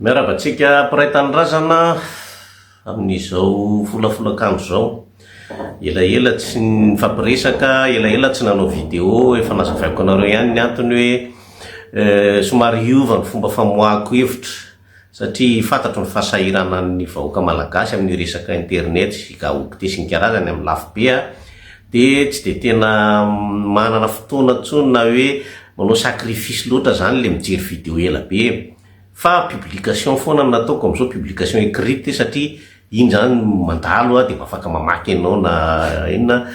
Miarabantsika piraitan'nyrazana amin'izao folafolakandro zao. Elaela tsy nifampiresaka, elaela tsy nanao video, efa nazavaiko anareo ihany ny antony hoe somary iova ny fomba famoahako hevitra satria fantatro ny fahasahirana ny vahoaka malagasy amin'ny resaka internet sy gahoky sy ny karazany amin'ny lafo-be dia tsy dia tena manana fotoana intsony na hoe manao sacrifice loatra zany le mijery video ela be. Fa publication foana nataoko amin'izao, publication écrite satria iny zany mandalo dia afaka mamaky anao na inona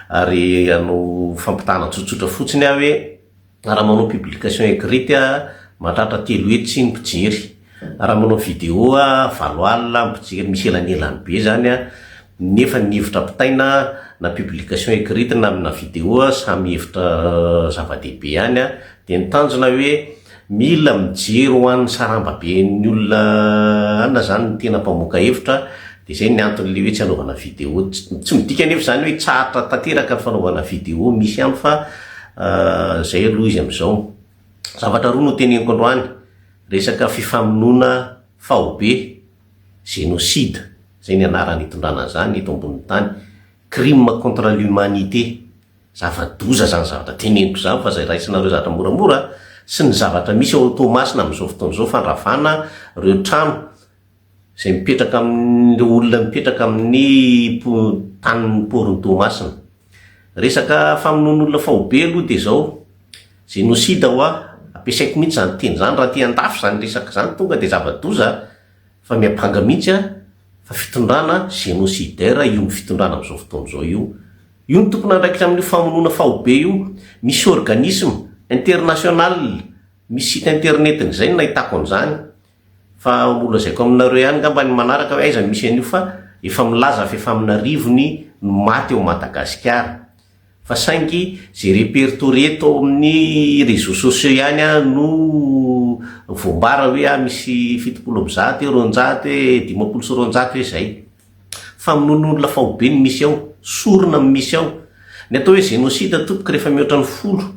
ary anao fampitana tsotsotra fotsiny hoe raha manao publication écrite mahatratra 3 hetsy ny mpijery, raha manao video 7 alina mpijery, misy elanelany be zany nefa ny hevitra apitaina na publication écrite na amina video samy hevitra zava-dehibe ihany dia nitanjona hoe mila mijery ho an'ny sarambaben'ny olona ana zany ny tena mpamoaka hevitra. Dia zay ny antony le hoe tsy anaovana video, tsy midika nefa zany hoe tsara tanteraka ny fanaovana video, misy ihany fa zay aloha izy amin'izao. Zavatra roa no teneniko androany, resaka fifamonoana fahobe, génocide, zay ny anarany hitondrana zany eto ambony tany, crime contre l'humanité, zava-doza zany zavatra teneniko zany fa zay raisinareo zavatra moramora sy ny zavatra misy ao Tomasina amin'izao fotoan'izao fandravana ireo trano zay mipetraka amin'ireo olona mipetraka amin'ny tanin'ny porin'ny Tomasina. Resaka famonoan'olona fahobe aloha dia zao génocide ho ampiasaiko mihitsy zany teny zany raha tia andafy zany resaka zany tonga dia zava-doza fa miapanga mihitsy fa fitondrana génocidaire io fitondrana amin'izao fotoan'izao io no tokony andraikitra amin'ny famonoana fahobe io. Misy organisme international, misy site internet zay nahitako an'izany fa mbola zaiko aminareo ihany ngamba ny manaraka hoe aiza misy an'io fa efa milaza fa efa amina rivony no maty eo Madagasikara fa saingy zay répertorié tao amin'ny réseaux sociaux ihany no voambara hoe misy 700, 200, 50 sy 200 hoe zay famonoan'olona fahobe ny misy ao, sorona misy ao. Ny atao hoe génocide tompoko rehefa mihoatra ny 10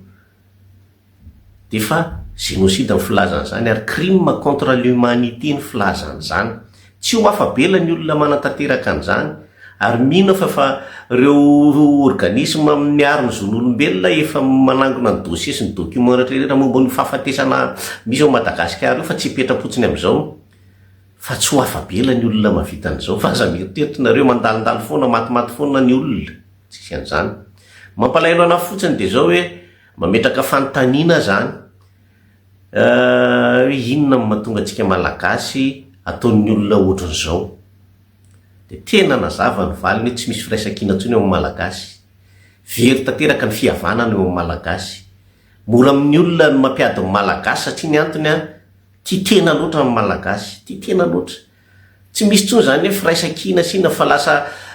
dia fa génocide ny filazan'izany ary crime contre l'humanité ny filazan'izany. Tsy ho afabela ny olona manatanteraka an'izany ary mino fa ireo organisme miaro ny zon'olombelona efa manangona ny dossier sy ny document rehetrarehetra momba ny fahafatesana misy ao Madagasikara fa tsy hipetra-potsiny amin'izao fa tsy ho afabela ny olona mavita an'izao fa aza mieritreritrareo mandalindalo foana matimaty foana ny olona tsisy an'izany. Mampalahelo anahy fotsiny dia zao hoe mametraka fanontaniana zany hoe inona no mahatonga antsika malagasy ataon'ny olona ohatran'izao. Dia tena nazava ny valiny hoe tsy misy firaisan-kina intsony eo amin'ny malagasy, very tanteraka ny fihavanana eo amin'ny malagasy. Mora amin'ny olona no mampiady ny malagasy satria ny antony tia tena loatra amin'ny malagasy, tia tena loatra. Tsy misy tsony zany hoe firaisan-kina sina fa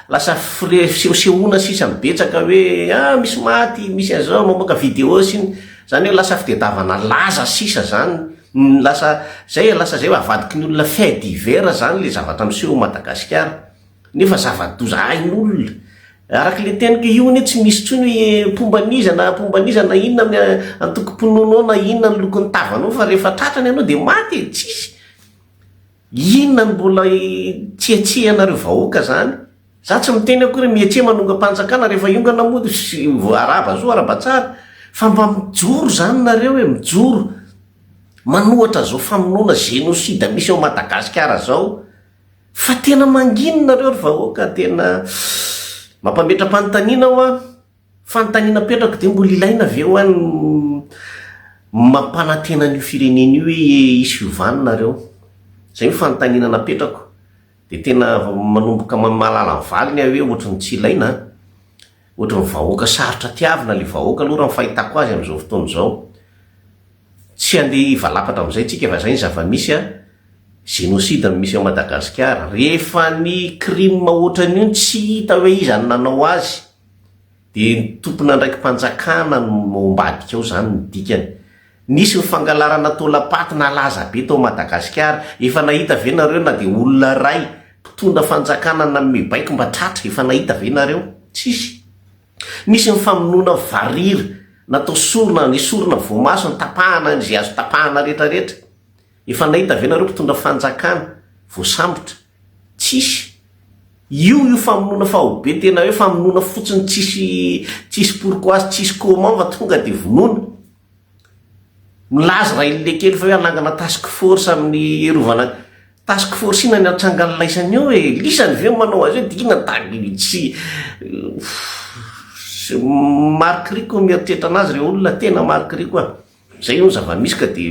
lasa fisehosehoana sisa mibetsaka hoe misy maty, misy an'izao mamoaka video siny zany hoe lasa fitadiavana laza sisa zany, lasa zay avadiky ny olona fait divers zany le zavatra miseho Madagasikara nefa zava-doza hain'olona araka le teniko io ne tsy misy tsony hoe pombaniza na inona antokom-pononao na inona ny lokon'ny tavanao fa rehefa tratrany ianao dia maty tsisy. Inona ny mbola tsiatsianareo vahoaka zany? Za tsy miteny akory mihetsia manonga-panjakana rehefa iongana mody araba zo araba tsara fa mba mijoro zany nareo hoe mijoro manohatra zao famonoana génocide misy ao Madagasikara zao fa tena manginina nareo ry vahoaka, tena mampametra-panontaniana aho fanontaniana petraka dia mbola ilaina avy eo any mampanantena an'io firenena io hoe isy fiovanina nareo. Zay io fanontaniana napetrako dia tena manomboka mahalala ny valiny hoe ohatrany tsy ilaina, ohatrany vahoaka sarotra tiavina le vahoaka aloha raha ny fahitako azy amin'izao fotoan'izao. Tsy andeha hivalapatra amin'izay tsika fa zay ny zava-misy génocide misy ao Madagasikara. Rehefa ny crime ohatran'io tsy hita hoe iza ny nanao azy dia tompona ndraiky mpanjakana no mbadika ao zany ny dikany. Nisy ny fangalarana tolapaty nalaza be tao Madagasikara, efa nahita ve nareo na dia olona ray mpitondra fanjakana na mibaiko mba tratra, efa nahita ve nareo? Tsisy. Nisy ny famonoana variry natao sorona, ny sorona voamaso ny tapahana izay azo tapahana rehetrarehetra, efa nahita venareo mpitondra fanjakana voasambotra tsisy io famonona fahobe tena hoe famonona fotsiny tsisy pourquoi tsisy comment fa tonga de vonona milaza raha ile kely fa hoe anangana task force amin'ny erovana task force ina ny atrangany laisany eo e lisany ve manao azy hoe dina tagny tsy markriko mieritreritra anazy re olona tena markriko a zay io ny zava-misy ka de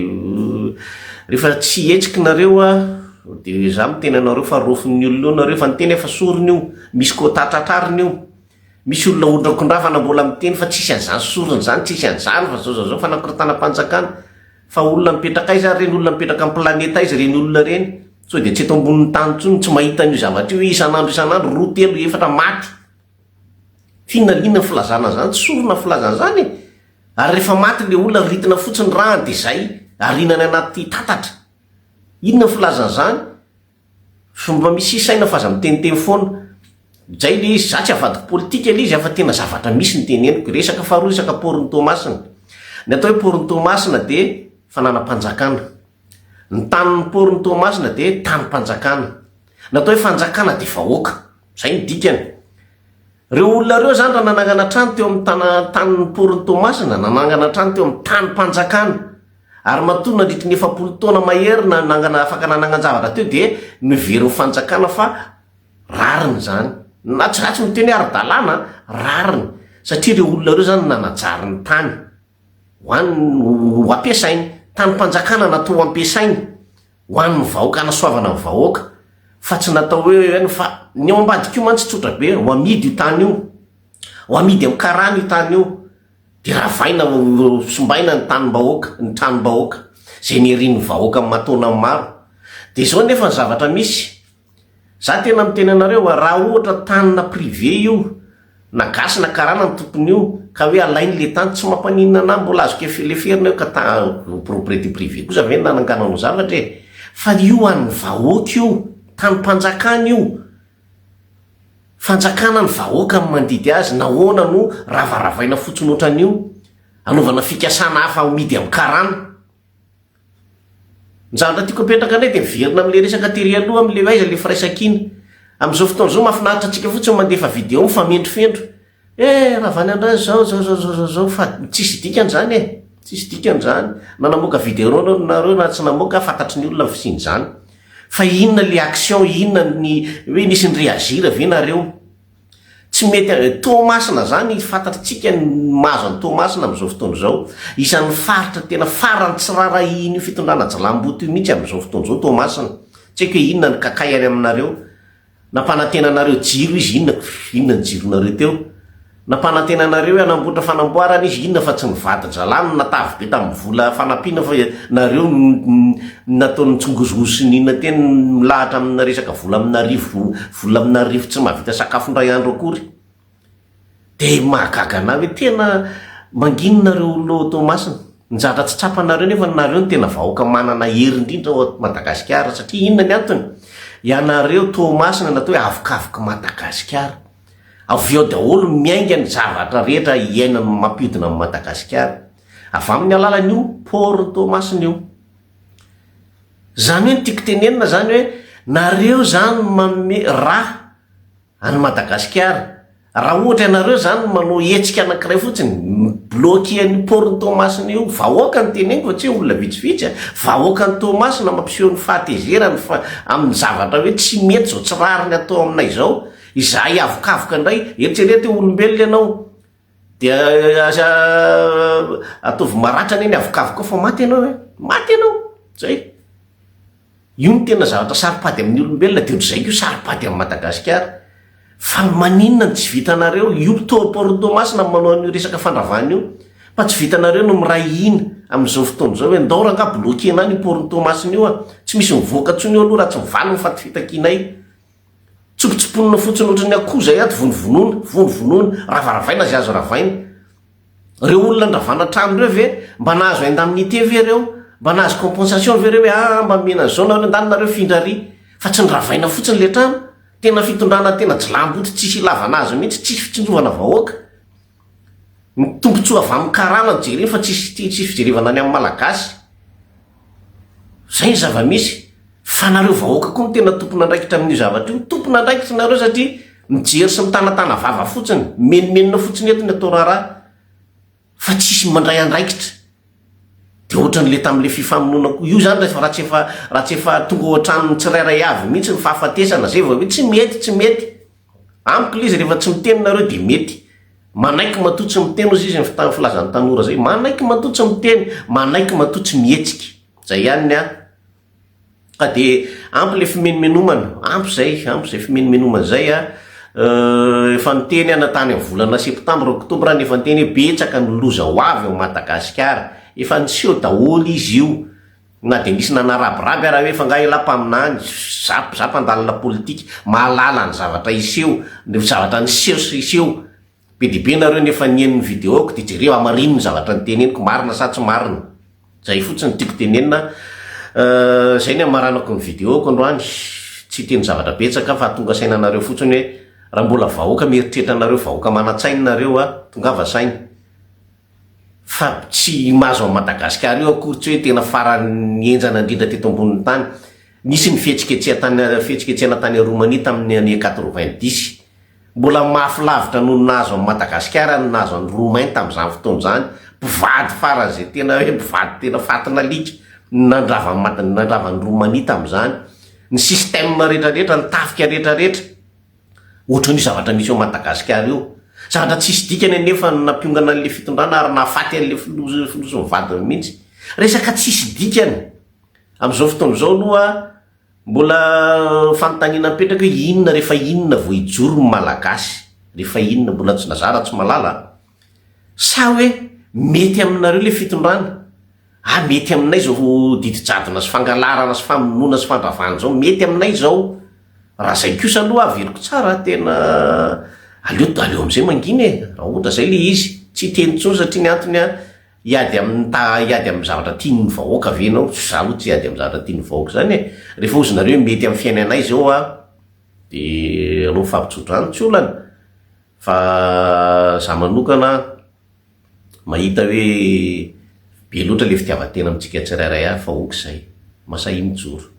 rehefa tsy hetsiky nareo a de za miteny anareo fa rofin'ny olona io nareo fa niteny efa sorony io misy ko tatratrariny io misy olona odrakondrafana mbola miteny fa tsisy an'izany sorony zany tsisy an'izany fa zao fa nakoratana-panjakana fa olona mipetraka izy reny olona mipetraka amin'ny planeta izy reny olona reny so de tsy eto ambonin'ny tany tsony tsy mahita an'io zavatra io isan'andro roa telo efatra maty finalina filazana zany tsy sorona filazana zany ary rehefa maty le olona ritina fotsiny raha de zay arinany anaty tatatra inona filazana zany fomba misy saina fa aza miteniteny foana zay le izy za tsy avadiko politika le izy afa tena zavatra misy ny teneniko resaka faharoa resaka poriny tomasina ny atao hoe poriny tomasina de fananam-panjakana ny tanin'ny poriny tomasina de tanym-panjakana natao hoe fanjakana de vahoaka zay ny dikany reo olona reo zany raha nanangana trano teo amin'ny tanin'ny poriny tomasina nanangana trano teo amin'ny tanym-panjakana ary matoa nandritry ny 7 taona mahery nanangana afaka nanangan-javatra teo de niverin'ny fanjakana fa rariny zany na tsy ratsy miteny ara-dalàna rariny satria reo olona reo zany nanajary ny tany ho ampiasainy tany-panjakana natao ampiasainy ho an'ny vahoaka nasoavana ny vahoaka fa tsy natao hoe fa ny ao ambadika io mantsy tsotra be ho amidy io tany io ho amidy amin'ny karana io tany io de ravaina sombaina ny tanym-bahoaka ny tranom-bahoaka zay nerin'ny vahoaka amin'ny matona maro de zao nefa ny zavatra misy za tena miteny anareo raha ohatra tanina privé io na gasy na karana ny tompony io ka hoe alainy le tany tsy mampanina na mbola azoko efeleferina io ka propriété privé kosa ve nananganano zavatra e fa io an'ny vahoaka io tany-panjakana io fanjakana ny vahoaka amin'ny mandidy azy nahoana no ravaravaina fotsiny ohatran'io anaovana fikasana hafa midy amin'ny karana ny zavatra tiako apetraka indray de miverina am'le resaka tery aloha am'le aiza le firaisan-kina am'izao fotoana zao mahafinaritra antsika fotsiny mandefa video mifamendrofendro raha vany andrazy zao fa tsisy dikany zany e tsisy dikany zany nanamoaka video nareo na tsy namoaka fantatry ny olona fisiny zany fa inona le action inona ny hoe nisy ny réagir ve nareo tsy mety tomasina zany fantatritsika ny mahazo any tomasina am'izao fotoana zao isan'ny faritra tena farany tsy rara iny fitondrana jalamboto io mihitsy am'izao fotoana zao tomasina tsy haiko hoe inona ny kakay any aminareo nampanantenanareo jiro izy inona ny jironareo teo nampanantenanareo hoe anamboatra fanamboarana izy inona fa tsy nivady-jalany natavy be tamin'ny vola fanampiana fa nareo nataony tsongozogozo sy ninona teny milahatra amina resaka vola aminarivo tsy mahavita sakafo ndray andro akory de mahagaga na hoe tena manginonareo lo tomasina njatra tsy trapanareo nefa nareo ny tena vahoaka manana hery indrindra ao Madagasikara satria inona ny antony ianareo tomasina natao hoe avokavoka Madagasikara avy eo daholo miainga ny zavatra rehetra iainany mampiodina amin'ny Madagasikara avy amin'ny alalan'io poriny tomasina io zany hoe ny tiako tenenina zany hoe nareo zany manome raha any Madagasikara raha ohatra ianareo zany manao hetsika anankiray fotsiny bloqué ny poriny tomasina io vahoaka ny teneniko fa tsy olona vitsivitsy vahoaka ny tomasina mampiseho ny fahatezerany amin'ny zavatra hoe tsy mety zao tsy rariny atao aminay zao izahay avokavoka indray eritserety olombelona ianao de ataovy maratra ny eny avokavoka fa maty ianao zay io ny tena zavatra saripady amin'ny olombelona de ohatr'izay io saripady amin'ny Madagasikara fa maninona ny tsy vitanareo io poriny tomasina manao an'io resaka fandravana io fa tsy vitanareo no miray ina am'izao fotoana zao hoe ndao ranga bloquena ny poriny tomasina io tsy misy mivoaka tsony eo aloha raha tsy mivaliny fatifitankinay tsopotsoponina fotsiny ohatrany akoho zay ato vonivonona ravaravaina zay azo ravaina reo olona ndravana trano reo ve mba nahazo indemnité ve reo mba nahazo compensation ve reo hoe mba mena zao nareo ndanynareo findrary fa tsy niravaina fotsiny le trano tena fitondrana tena jilamboty tsisy ilavana azy mihitsy tsisy fitsindrovana vahoaka ny tombontsoa avy amin'ny karana jereny fa tsisy fijerevana any amin'ny malagasy zay ny zava-misy fa nareo vahoaka koa ny tena tompona andraikitra amin'io zavatra io, tompona andraikitra nareo satria mijery sy mitanatana vava fotsiny, menomenona fotsiny eto ny atao raharaha fa tsisy mandray andraikitra. De ohatran'le tam'le fifamonoana ko io zany raha tsy efa tonga ohatran'ny tsirairay avy mihitsy ny fahafatesana zay vao hoe tsy mety amiko le izy rehefa tsy miteny nareo de mety manaiky matotsy miteny ozy izy ny filazan'ny tanora zay, manaiky matotsy miteny, manaiky matotsy mihetsika, zay ihany a. Ka de ampy le fimenomenomana, ampy zay fimenomenomana zay a. Efa niteny ana tany amin'ny volana septambra oktobra nefa niteny hoe betsaka ny loza ho avy ao Madagasikara, efa niseho daholy izy io, na de misy nanarabiraby araha hoe fa nga elampaminany zapandalina politika mahalala ny zavatra iseho, ny zavatra niseho sy iseho be dibe nareo nefa nieniny videoko de jereo amarino ny zavatra niteneniko, marina sa tsy marina, zay fotsiny tiako tenenina. Zay ny amaranako ny videoko androany, tsy teny zavatra betsaka fa tonga saina nareo fotsiny hoe raha mbola vahoaka mieritreritra nareo, vahoaka manatsainy nareo a, tongava sainy fa tsy mahazo a Madagasikara io akory tsy hoe tena farany enjana indrindra teto ambonin'ny tany. Nisy ny fihetsiketsehana tany Romania tamin'ny année 90, mbola mahafilavitra noho nahazo a Madagasikara ny nahazo any Romain tamin'izany fotoana zany, mpivady farany zay tena hoe mpivady tena fatina lika nandravan'ny Romania tamin'izany, ny système rehetrarehetra, ny tafika rehetrarehetra ohatran'io zavatra misy ao Madagasikara io, zavatra tsisy dikany anefa nampiongana an'le fitondrana ary nahafaty an'le filosy mivadiny mihitsy, resaka tsisy dikany. Am'izao fotoana zao aloha mbola fanontaniana mipetraka hoe inona rehefa inona vo hijoro ny malagasy, rehefa inona mbola tsy nazara tsy malala, sa hoe mety aminareo le fitondrana, mety aminay zao didijadona sy fangalarana sy famonoana sy fandravana zao, mety aminay zao. Raha zay kosa aloha averiko tsara tena aleo am'izay manginy raha ohatra zay le izy tsy teny tsony satria ny antony a iady amin'ny zavatra tian'ny vahoaka venao, za aloha tsy iady amin'ny zavatra tian'ny vahoaka zany rehefa ozy nareo mety amin'ny fiainanay zao a de aleo mifampitsodrano tsy olana, fa za manokana mahita hoe be loatra le fitiavatena amintsika tsirairay avy fa okizay masahy mijoro.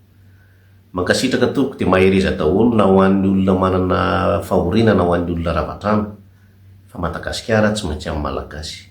Mankasitraka tompoko de mahereza daholo na ho an'ny olona manana fahoriana na ho an'ny olona ravatrano fa Madagasikara tsy maintsy amin'ny malagasy.